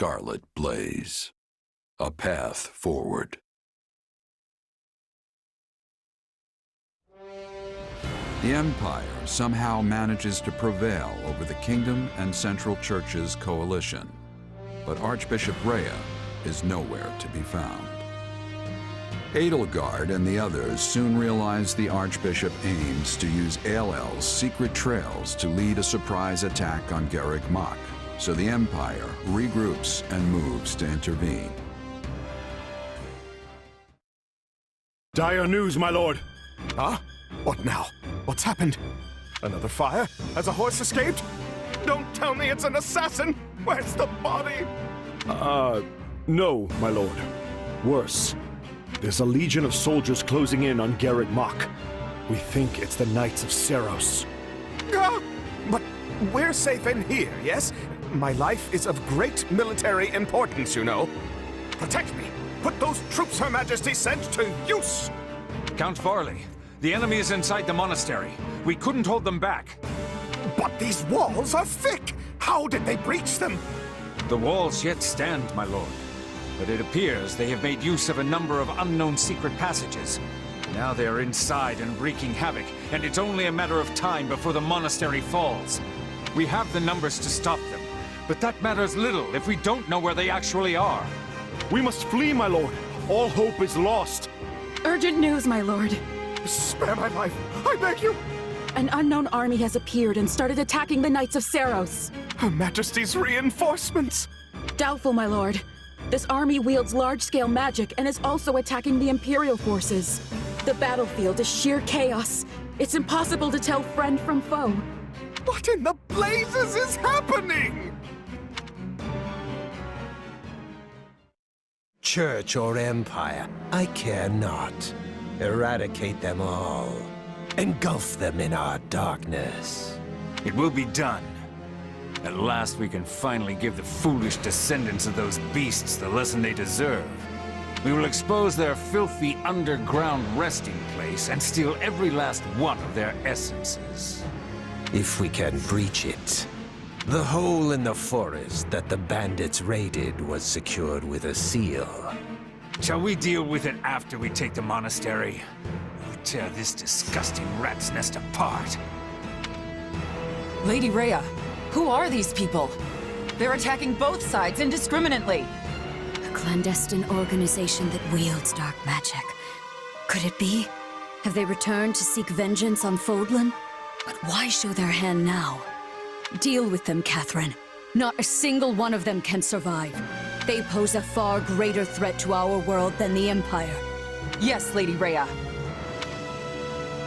Scarlet blaze. A path forward. The Empire somehow manages to prevail over the Kingdom and Central Church's coalition, but Archbishop Rhea is nowhere to be found. Edelgard and the others soon realize the Archbishop aims to use Aelel's secret trails to lead a surprise attack on Garreg Mach, so the Empire regroups and moves to intervene. Dire news, my lord! Huh? What now? What's happened? Another fire? Has a horse escaped? Don't tell me it's an assassin! Where's the body? No, my lord. Worse. There's a legion of soldiers closing in on Garreg Mach. We think it's the Knights of Serios. But we're safe in here, yes? My life is of great military importance, you know. Protect me! Put those troops Her Majesty sent to use! Count Varley, the enemy is inside the monastery. We couldn't hold them back. But these walls are thick! How did they breach them? The walls yet stand, my lord. But it appears they have made use of a number of unknown secret passages. Now they are inside and wreaking havoc, and it's only a matter of time before the monastery falls. We have the numbers to stop them, but that matters little if we don't know where they actually are. We must flee, my lord. All hope is lost. Urgent news, my lord. Spare my life, I beg you. An unknown army has appeared and started attacking the Knights of Serios. Her Majesty's reinforcements. Doubtful, my lord. This army wields large-scale magic and is also attacking the Imperial forces. The battlefield is sheer chaos. It's impossible to tell friend from foe. What in the blazes is happening? Church or Empire, I care not. Eradicate them all. Engulf them in our darkness. It will be done. At last we can finally give the foolish descendants of those beasts the lesson they deserve. We will expose their filthy underground resting place and steal every last one of their essences. If we can breach it. The hole in the forest that the bandits raided was secured with a seal. Shall we deal with it after we take the monastery? We'll tear this disgusting rat's nest apart. Lady Rhea, who are these people? They're attacking both sides indiscriminately. A clandestine organization that wields dark magic. Could it be? Have they returned to seek vengeance on Fodlan? But why show their hand now? Deal with them, Catherine. Not a single one of them can survive. They pose a far greater threat to our world than the Empire. Yes, Lady Rhea.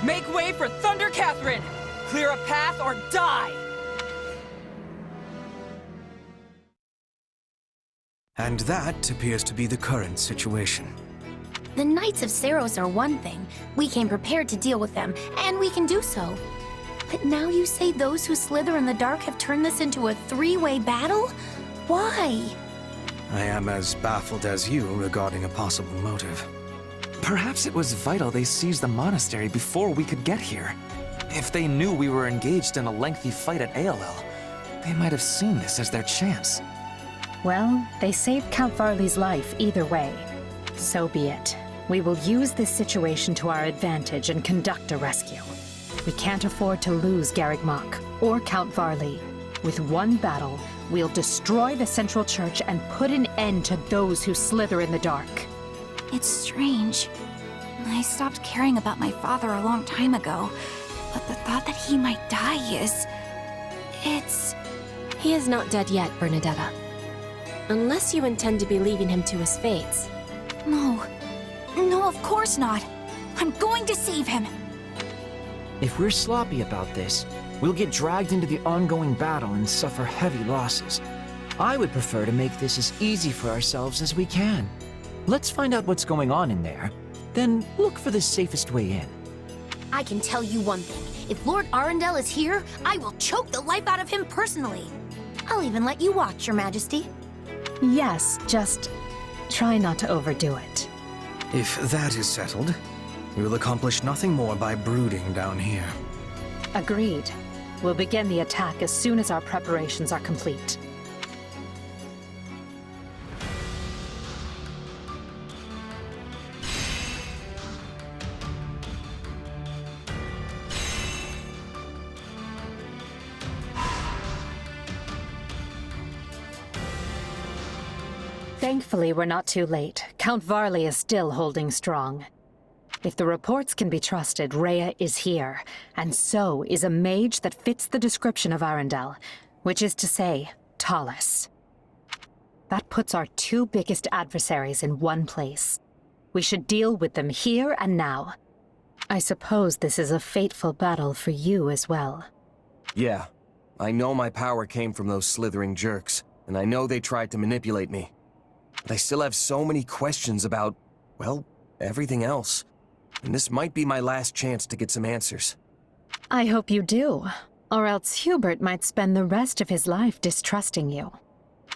Make way for Thunder Catherine! Clear a path or die! And that appears to be the current situation. The Knights of Serios are one thing. We came prepared to deal with them, and we can do so. But now you say those who slither in the dark have turned this into a three-way battle? Why? I am as baffled as you regarding a possible motive. Perhaps it was vital they seized the monastery before we could get here. If they knew we were engaged in a lengthy fight at Aelel, they might have seen this as their chance. Well, they saved Count Varley's life either way. So be it. We will use this situation to our advantage and conduct a rescue. We can't afford to lose Garreg Mach or Count Varley. With one battle, we'll destroy the Central Church and put an end to those who slither in the dark. It's strange. I stopped caring about my father a long time ago, but the thought that he might die is... He is not dead yet, Bernadetta. Unless you intend to be leaving him to his fates. No. No, of course not. I'm going to save him. If we're sloppy about this, we'll get dragged into the ongoing battle and suffer heavy losses. I would prefer to make this as easy for ourselves as we can. Let's find out what's going on in there, then look for the safest way in. I can tell you one thing. If Lord Arundel is here, I will choke the life out of him personally. I'll even let you watch, Your Majesty. Yes, just try not to overdo it. If that is settled, we will accomplish nothing more by brooding down here. Agreed. We'll begin the attack as soon as our preparations are complete. Thankfully, we're not too late. Count Varley is still holding strong. If the reports can be trusted, Rhea is here, and so is a mage that fits the description of Arundel, which is to say, Tallis. That puts our two biggest adversaries in one place. We should deal with them here and now. I suppose this is a fateful battle for you as well. Yeah, I know my power came from those slithering jerks, and I know they tried to manipulate me. But I still have so many questions about, well, everything else. And this might be my last chance to get some answers. I hope you do, or else Hubert might spend the rest of his life distrusting you.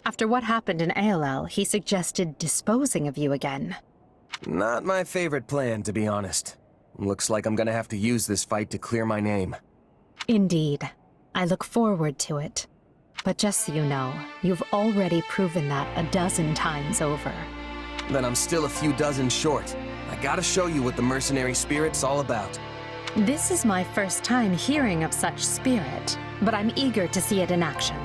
After what happened in ALL, he suggested disposing of you again. Not my favorite plan, to be honest. Looks like I'm gonna have to use this fight to clear my name. Indeed. I look forward to it. But just so you know, you've already proven that a dozen times over. Then I'm still a few dozen short. I gotta show you what the mercenary spirit's all about. This is my first time hearing of such spirit, but I'm eager to see it in action.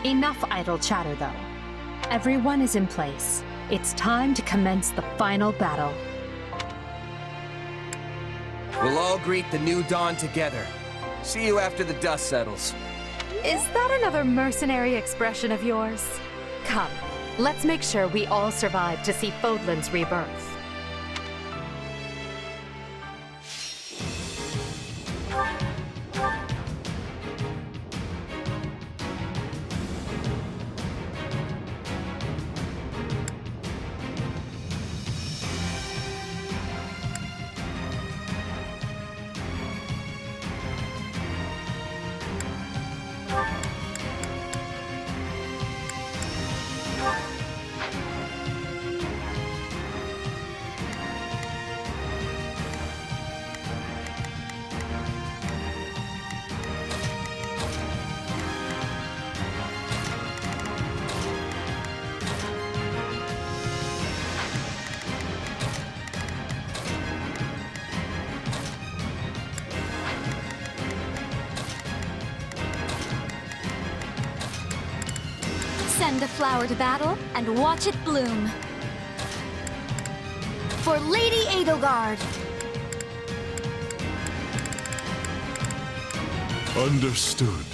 Enough idle chatter, though. Everyone is in place. It's time to commence the final battle. We'll all greet the new dawn together. See you after the dust settles. Is that another mercenary expression of yours? Come, let's make sure we all survive to see Fodlan's rebirth. Send a flower to battle and watch it bloom. For Lady Edelgard! Understood.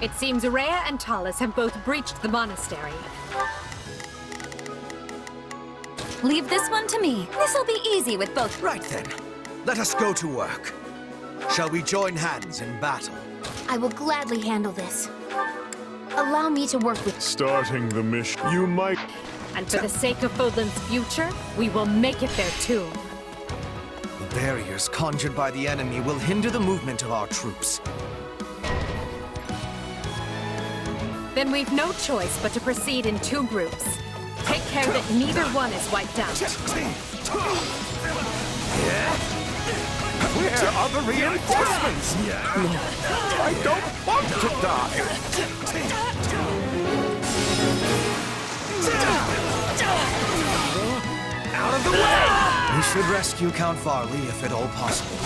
It seems Rhea and Talus have both breached the monastery. Leave this one to me. This'll be easy with both. Right then. Let us go to work. Shall we join hands in battle? I will gladly handle this. Allow me to work with... Starting the mission, you might... And for the sake of Fodlan's future, we will make it their tomb. The barriers conjured by the enemy will hinder the movement of our troops. Then we've no choice but to proceed in 2 groups. Take care that neither one is wiped out. Where are the reinforcements? I don't want to die. Out of the way! We should rescue Count Varley if at all possible.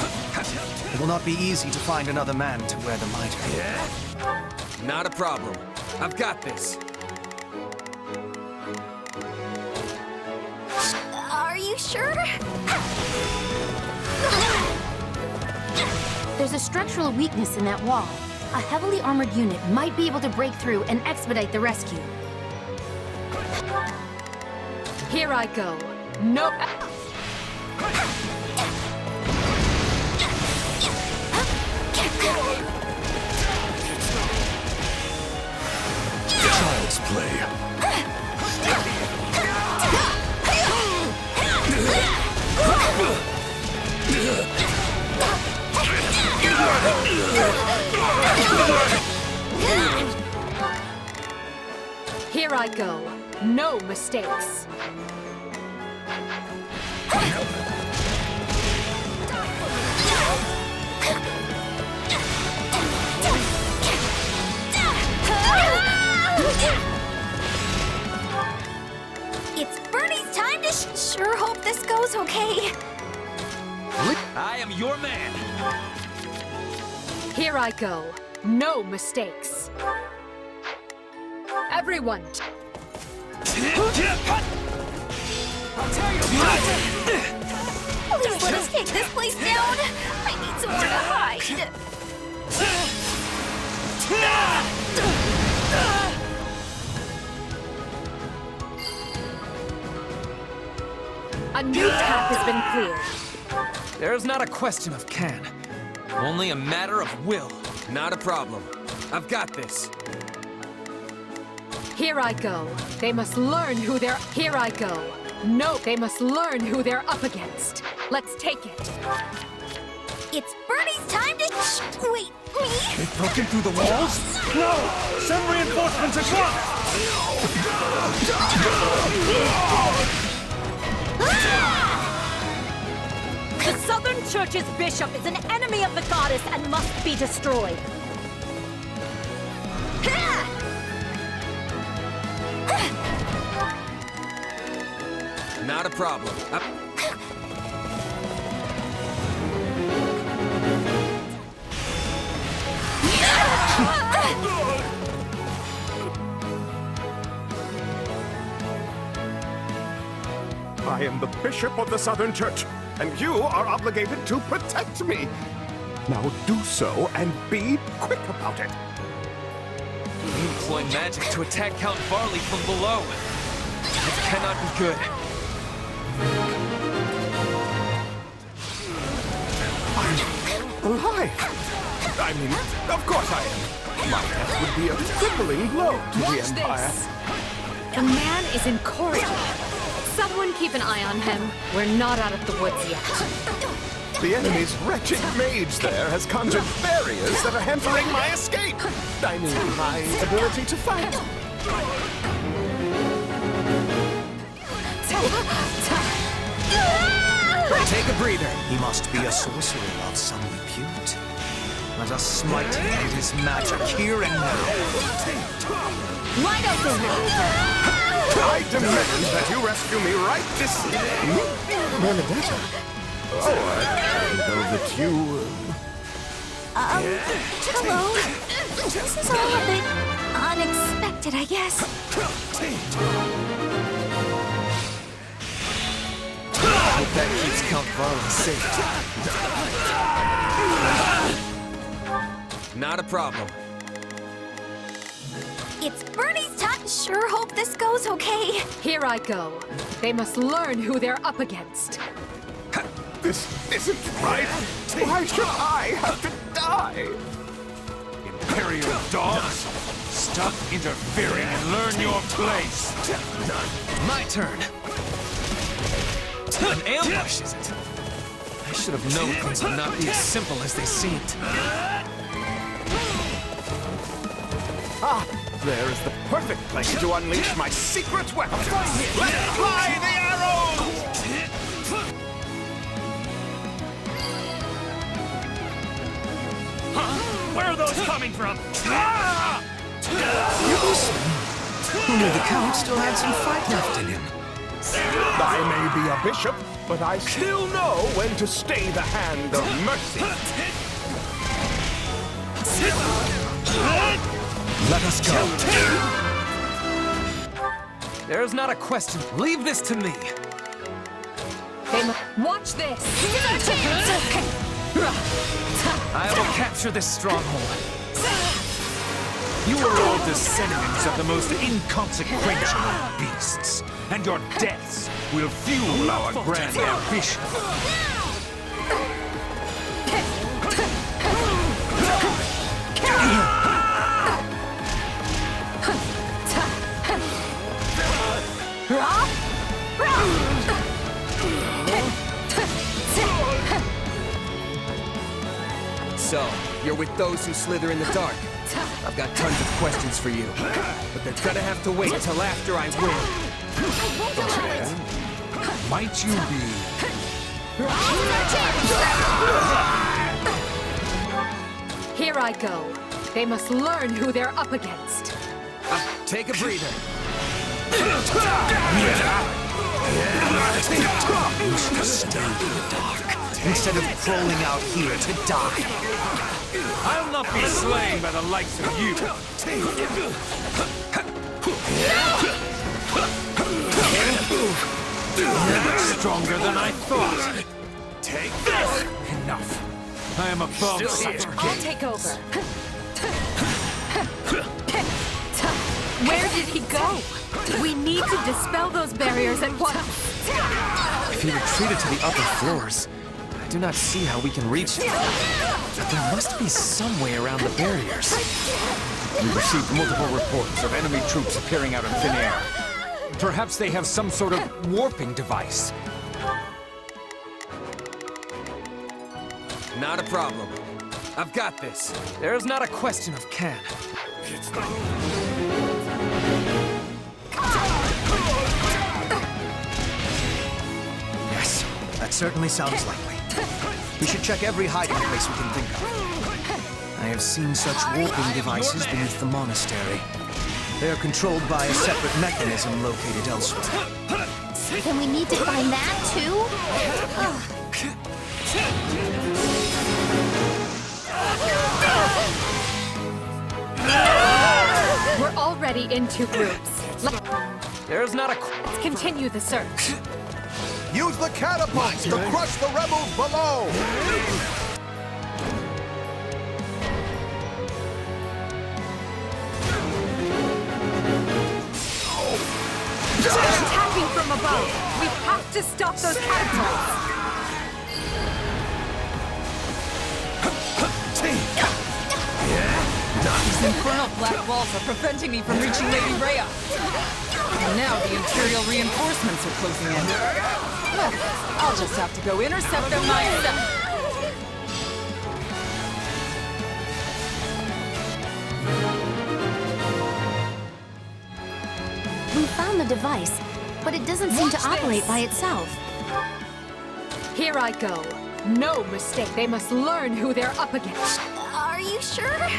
It will not be easy to find another man to wear the mitre. Not a problem. I've got this. Are you sure? There's a structural weakness in that wall. A heavily armored unit might be able to break through and expedite the rescue. Here I go. No... Child's play. Here I go. No mistakes. It's Bernie's time to sure hope this goes okay. I am your man. Here I go. No mistakes. Everyone. Please let us take this place down. I need somewhere to hide. A new path has been cleared. There's not a question of can. Only a matter of will. Not a problem. I've got this. Here I go. They must learn who they're... Here I go. No, they must learn who they're up against. Let's take it. It's Bernie's time to... Wait, me? They've broken through the walls? No! Send reinforcements at The Southern Church's bishop is an enemy of the goddess and must be destroyed. Not a problem. I am the Bishop of the Southern Church, and you are obligated to protect me. Now do so, and be quick about it. You employ magic to attack Count Varley from below. It cannot be good. I'm alive. I mean, of course I am. My death would be a crippling blow to the Empire. This. The man is incorrigible. Someone keep an eye on him. We're not out of the woods yet. The enemy's wretched mage there has conjured barriers that are hampering my escape. I mean, my ability to fight. Take a breather. He must be a sorcerer of some repute. Let us smite him and his magic here and now. Wide open! I demand that you rescue me right this... Bernadetta? Oh, I didn't know that you... Hello. This is all a bit unexpected, I guess. I hope that keeps Count Varley safe. Not a problem. It's Bernie's time. Sure hope this goes okay. Here I go. They must learn who they're up against. This isn't right. Why should I have to die? Imperial dogs! Stop interfering and learn your place! My turn. An ambush, is it? I should have known things would not be as simple as they seemed. Ah, there is the perfect place to unleash my secret weapons. Let's fly the arrows! Where are those coming from? Who knew the Count still had some fight left in him? I may be a bishop, but I still know when to stay the hand of mercy. Let us go. There is not a question. Leave this to me. Watch this! I will capture this stronghold. You are all descendants of the most inconsequential of beasts, and your deaths will fuel our grand ambition. So, you're with those who slither in the dark. I've got tons of questions for you, but they're gonna have to wait till after I win. Might you be... Here I go. They must learn who they're up against. Take a breather. You should stay in the dark, instead of crawling out here to die. I'll not be slain by the likes of you. Stronger than I thought. Take this! Enough. I am above such I'll take over. Where did he go? We need to dispel those barriers at once. If he retreated to the upper floors, I do not see how we can reach him. But there must be some way around the barriers. We received multiple reports of enemy troops appearing out of thin air. Perhaps they have some sort of warping device. Not a problem. I've got this. There is not a question of can. Yes, that certainly sounds likely. We should check every hiding place we can think of. I have seen such warping devices beneath the monastery. They are controlled by a separate mechanism located elsewhere. Then we need to find that too? We're already in two groups. There is not a... Let's continue the search. Use the catapults to crush the rebels below! They're attacking from above. We have to stop those catapults. These infernal black walls are preventing me from reaching Lady Rhea. And now the Imperial reinforcements are closing in. Well, I'll just have to go intercept them myself. We found the device, but it doesn't seem to operate by itself. Here I go. No mistake. They must learn who they're up against. Are you sure?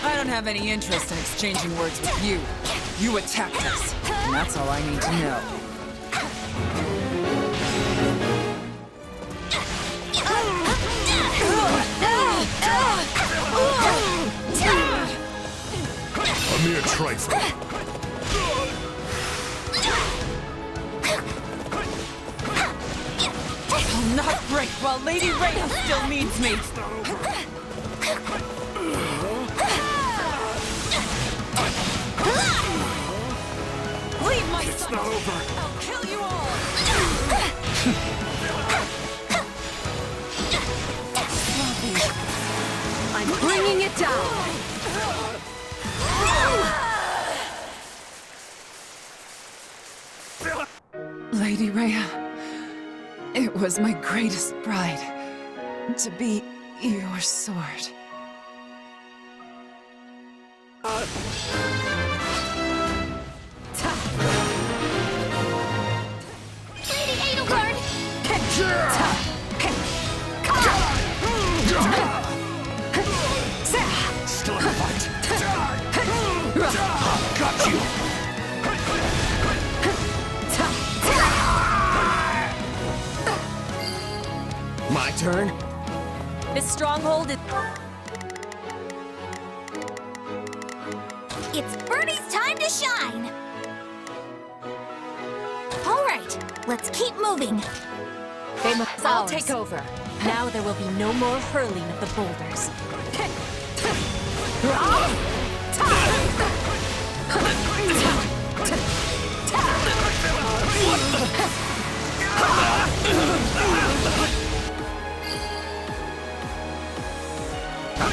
I don't have any interest in exchanging words with you. You attacked us, and that's all I need to know. A mere trifle. break while Lady Rhea still needs me. Leave my son! Not over. I'll kill you all! I'm bringing it down! Lady Rhea, it was my greatest pride to be your sword. Lady Edelgard! Still in the fight. Got you. My turn? This stronghold is... It's Birdie's time to shine! Alright, let's keep moving. They must all take over. Now there will be no more hurling of the boulders.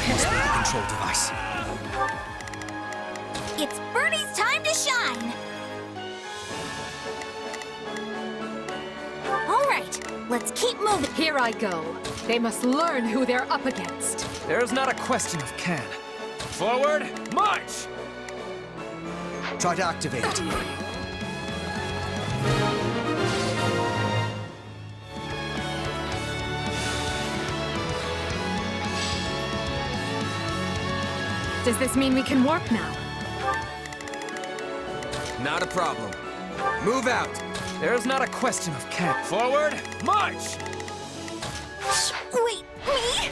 Here's the control device. It's Birdie's time to shine! Alright, let's keep moving. Here I go. They must learn who they're up against. There's not a question of can. Forward, march! Try to activate it. Does this mean we can warp now? Not a problem. Move out! There's not a question of can. Forward, march! Wait, me?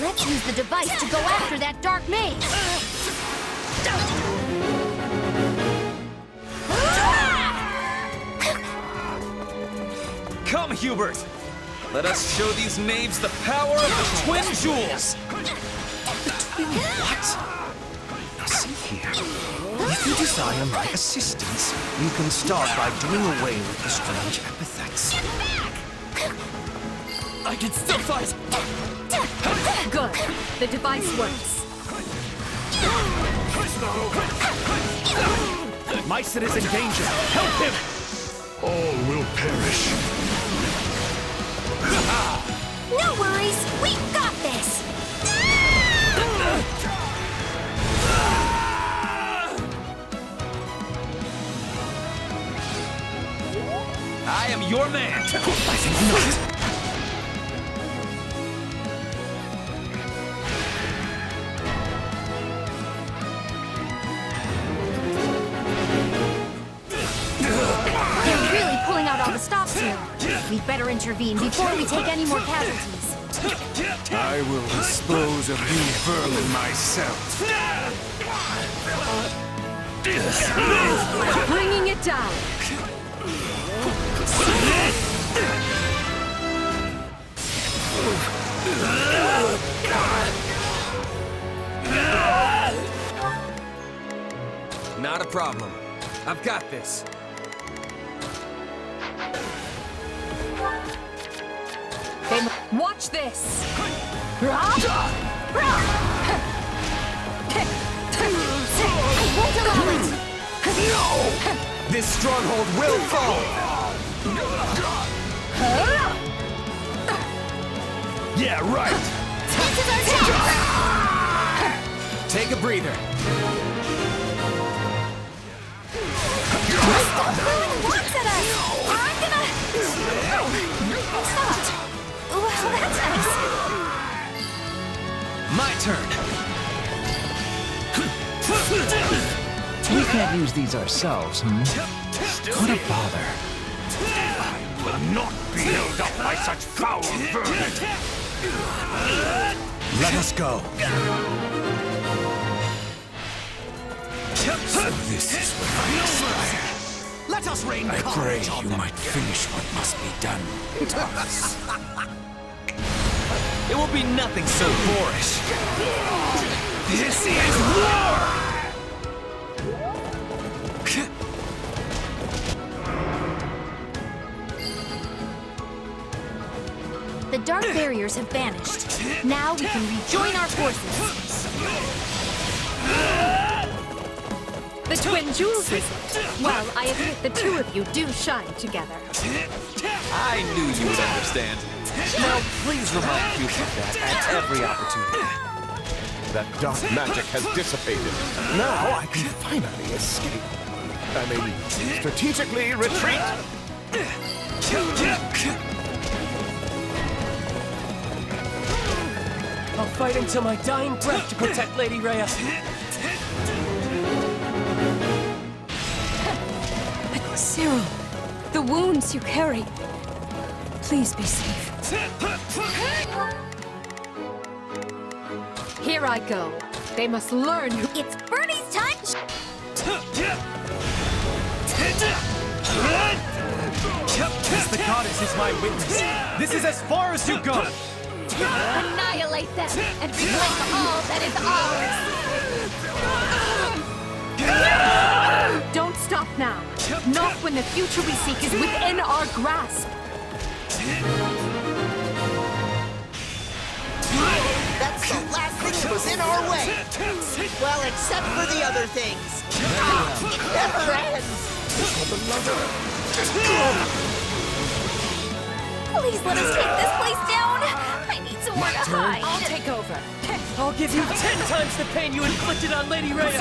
Let's use the device to go after that dark maze. Come, Hubert! Let us show these knaves the power of the twin jewels! What? Now see here. If you desire my assistance, you can start by doing away with the strange epithets. I can still fight! Good. The device works. Mycid is in danger. Help him! All will perish. No worries, we've got this! I am your man! I think not. They're really pulling out all the stops here. We'd better intervene before we take any more casualties. I will dispose of you vermin myself. Bringing it down. Not a problem. I've got this. Watch this. I won't allow it! No! This stronghold will fall! Yeah, right! This is our chance! Take a breather. Stop throwing rocks at us! Or I'm gonna... Stop! Well, that's nice. My turn. We can't use these ourselves, What a bother. I will not be held up by such foul vermin! Let us go. So this is what I expire. Let us rain I pray carnage on you them. might finish what must be done, Thomas. It will be nothing so boorish. This is war! The dark barriers have vanished. Now we can rejoin our forces. The twin jewels result. Well, I admit the two of you do shine together. I knew you would understand. Now, please remind Cupid of that at every opportunity. That dark magic has dissipated. Now I can finally escape. I mean, strategically retreat. I'll fight until my dying breath to protect Lady Rhea. But Cyril, the wounds you carry. Please be safe. Here I go. They must learn who— It's Bernie's time! As the goddess is my witness, this is as far as you go! Annihilate them and reclaim all that is ours! Don't stop now. Not when the future we seek is within our grasp. That's the last thing that was in our way. Well, except for the other things. It never ends. Please let us take this place down. I need somewhere to hide. I'll take over. I'll give you 10 times the pain you inflicted on Lady Rhea!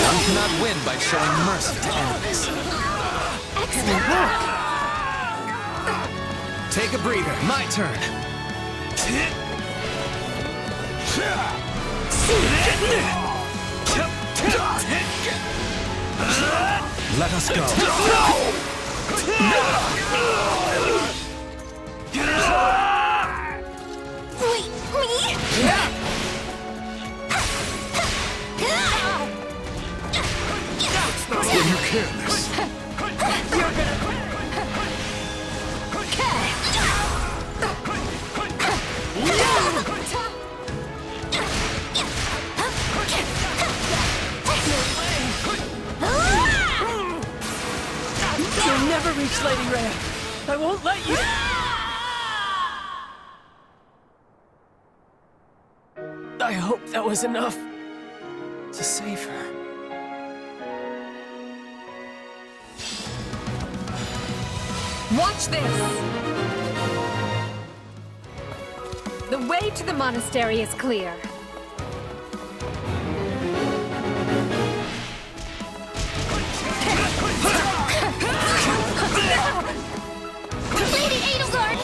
One cannot win by showing mercy to enemies. Excellent work. Take a breather. My turn. Let us go. Wait, me? When you careless. You'll never reach Lady Rhea! I won't let you! I hope that was enough to save her. Watch this! The way to the monastery is clear. Lady Edelgard!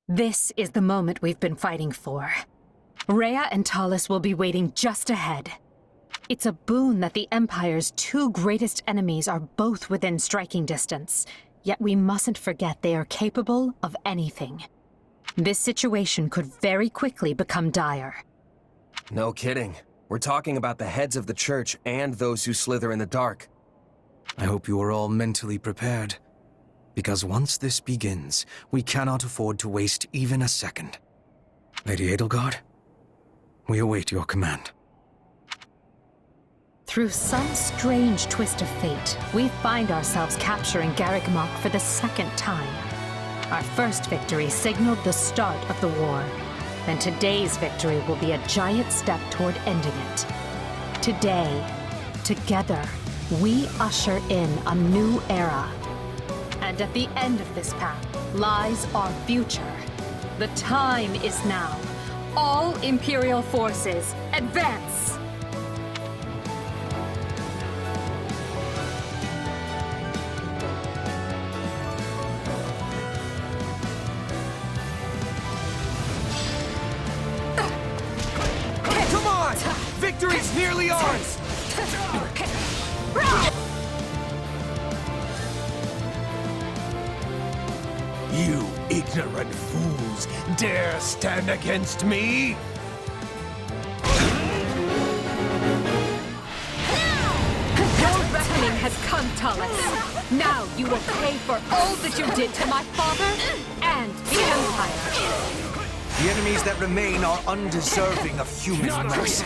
This is the moment we've been fighting for. Rhea and Talus will be waiting just ahead. It's a boon that the Empire's two greatest enemies are both within striking distance, yet we mustn't forget they are capable of anything. This situation could very quickly become dire. No kidding. We're talking about the heads of the Church and those who slither in the dark. I hope you are all mentally prepared. Because once this begins, we cannot afford to waste even a second. Lady Edelgard, we await your command. Through some strange twist of fate, we find ourselves capturing Garreg Mach for the second time. Our first victory signaled the start of the war, and today's victory will be a giant step toward ending it. Today, together, we usher in a new era. And at the end of this path lies our future. The time is now. All Imperial forces, advance! severely ours! You ignorant fools dare stand against me? Your reckoning has come, Tullus. Now you will pay for all that you did to my father and the Empire. The enemies that remain are undeserving of human mercy.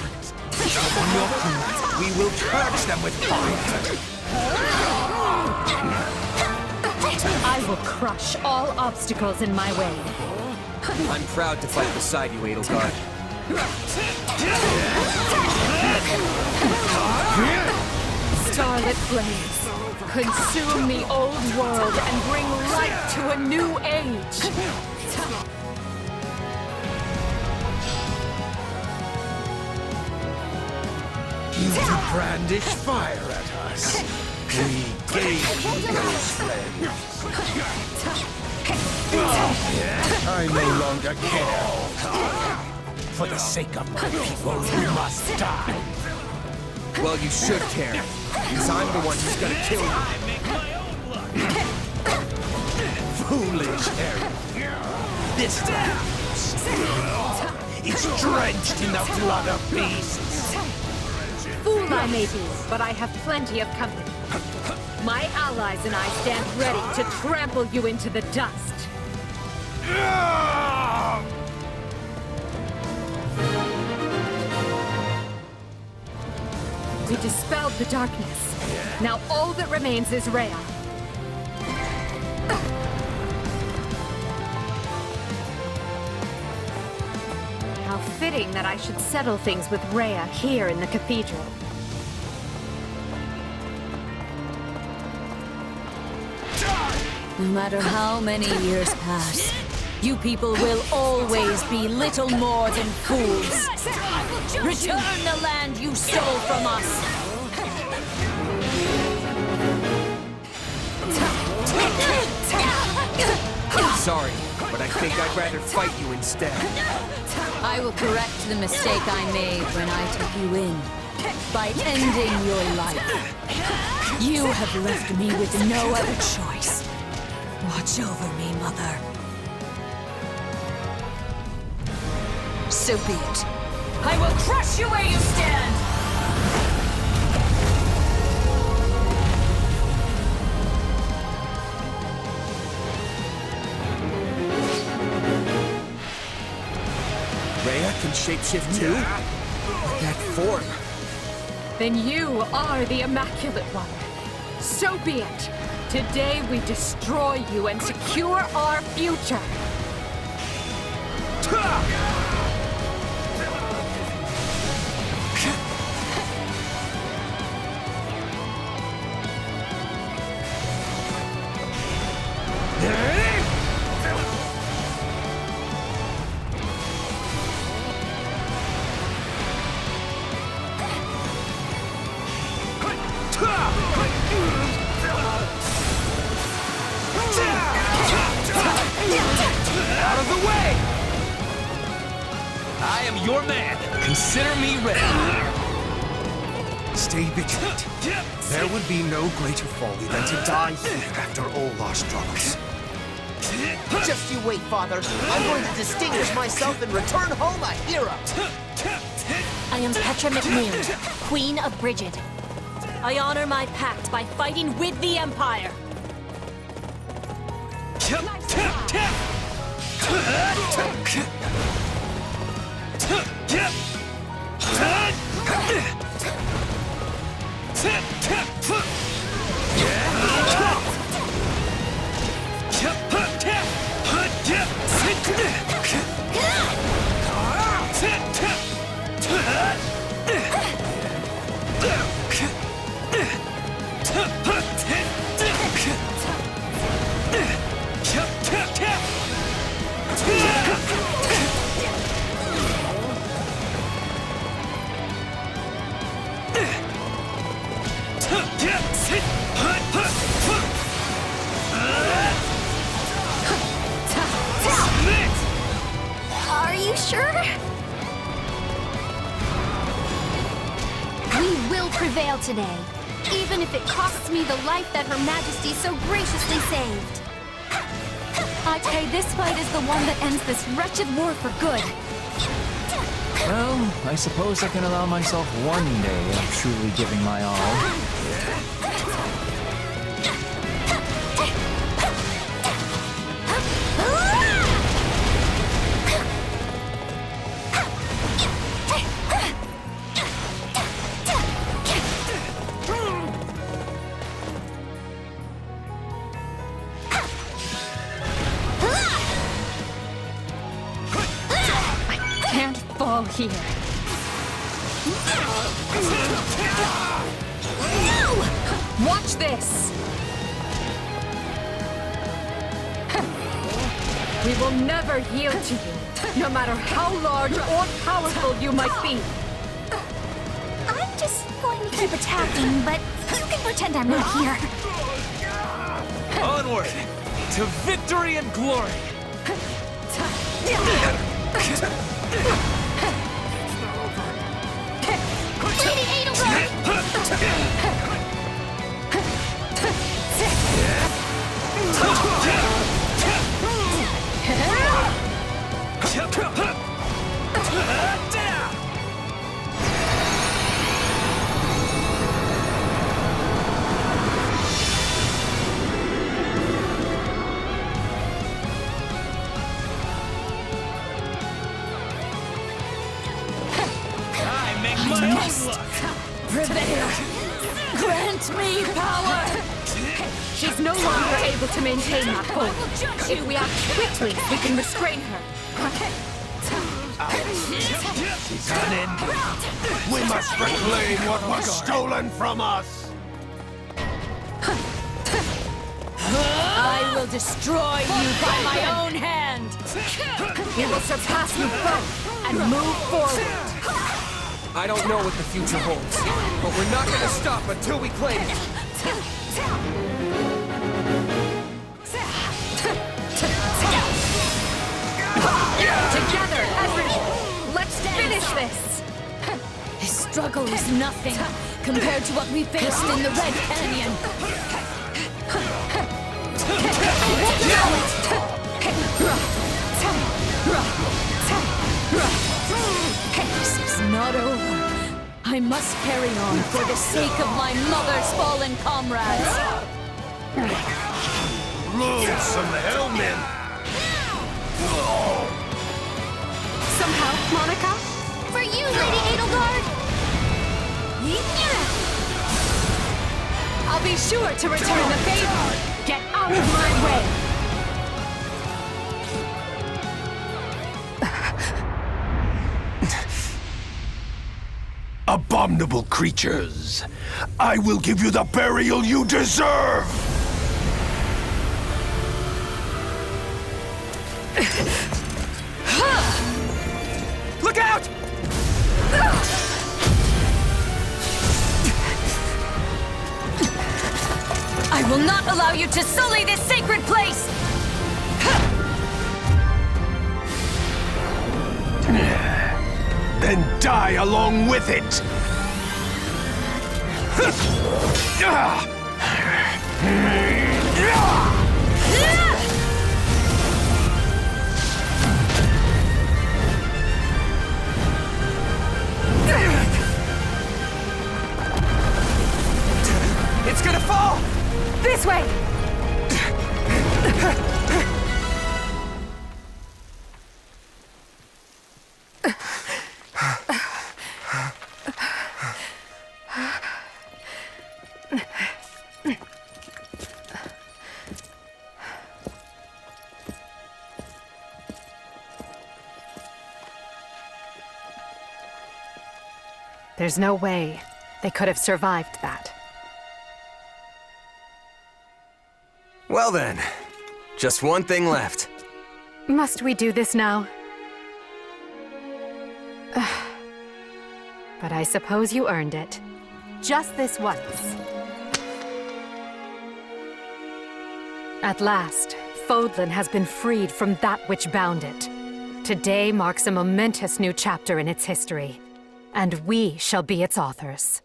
On your command, we will purge them with fire. I will crush all obstacles in my way. I'm proud to fight beside you, Edelgard. Scarlet flames, consume the old world and bring light to a new age. You brandish fire at us. We gave you those flames. I no longer care. For the sake of my people, you must die. Well, you should care, because I'm the one who's gonna kill you. Foolish Harry. This time, it's drenched in the blood of beasts. Fool I may be, but I have plenty of company. My allies and I stand ready to trample you into the dust. We dispelled the darkness. Now all that remains is Rhea. How fitting that I should settle things with Rhea here in the cathedral. No matter how many years pass, you people will always be little more than fools. Return the land you stole from us! Sorry, but I think I'd rather fight you instead. I will correct the mistake I made when I took you in, by ending your life. You have left me with no other choice. Watch over me, Mother. So be it. I will crush you where you stand! Rhea can shapeshift too? But that form... Then you are the Immaculate One. So be it. Today we destroy you and secure our future. Out of the way! I am your man. Consider me ready. Stay vigilant. There would be no greater folly than to die here after all our struggles. Just you wait, Father. I'm going to distinguish myself and return home a hero. I am Petra McNeil, Queen of Brigid. I honor my pact by fighting with the Empire. prevail today, even if it costs me the life that Her Majesty so graciously saved. I pray this fight is the one that ends this wretched war for good. Well, I suppose I can allow myself one day of truly giving my all. Here. No! Watch this! We will never yield to you, no matter how large or powerful you might be. I'm just going to keep attacking, but you can pretend I'm not here. Onward to victory and glory! Lady Edelgard! Prevail! Grant me power! She's no longer able to maintain that hold. If we act quickly, we can restrain her. She's unending. We must reclaim what was stolen from us. I will destroy you by my own hand! We will surpass you both and move forward. I don't know what the future holds, but we're not gonna stop until we claim it. Together, everyone! Let's finish this! This struggle is nothing compared to what we faced in the Red Canyon. This is not over. I must carry on for the sake of my mother's fallen comrades. Loathsome hellmen! Somehow, Monica? For you, Lady Edelgard! I'll be sure to return the favor! Get out of my way! Abominable creatures! I will give you the burial you deserve! Look out! I will not allow you to sully this sacred place! Then die along with it! It's gonna fall! This way! There's no way they could have survived that. Well then, just one thing left. Must we do this now? But I suppose you earned it. Just this once. At last, Fodlan has been freed from that which bound it. Today marks a momentous new chapter in its history, and we shall be its authors.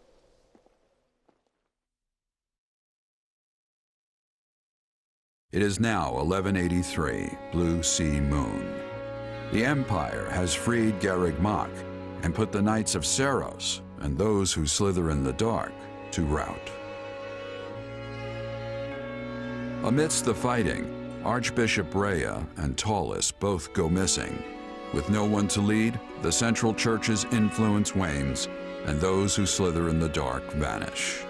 It is now 1183, Blue Sea Moon. The Empire has freed Garreg Mach and put the Knights of Serios and those who slither in the dark to rout. Amidst the fighting, Archbishop Rhea and Taulus both go missing. With no one to lead, the Central Church's influence wanes, and those who slither in the dark vanish.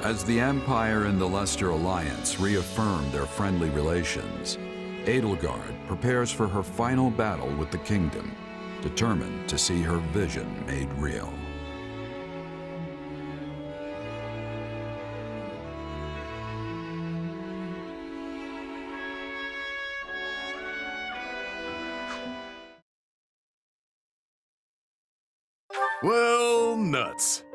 As the Empire and the Leicester Alliance reaffirm their friendly relations, Edelgard prepares for her final battle with the kingdom, determined to see her vision made real. Well, nuts.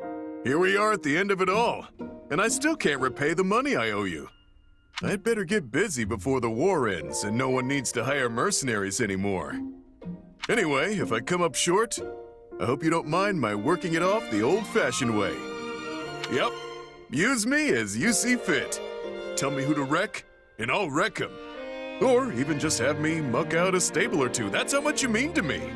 Here we are at the end of it all, and I still can't repay the money I owe you. I'd better get busy before the war ends and no one needs to hire mercenaries anymore. Anyway, if I come up short, I hope you don't mind my working it off the old-fashioned way. Yep, use me as you see fit. Tell me who to wreck, and I'll wreck 'em. Or even just have me muck out a stable or two. That's how much you mean to me.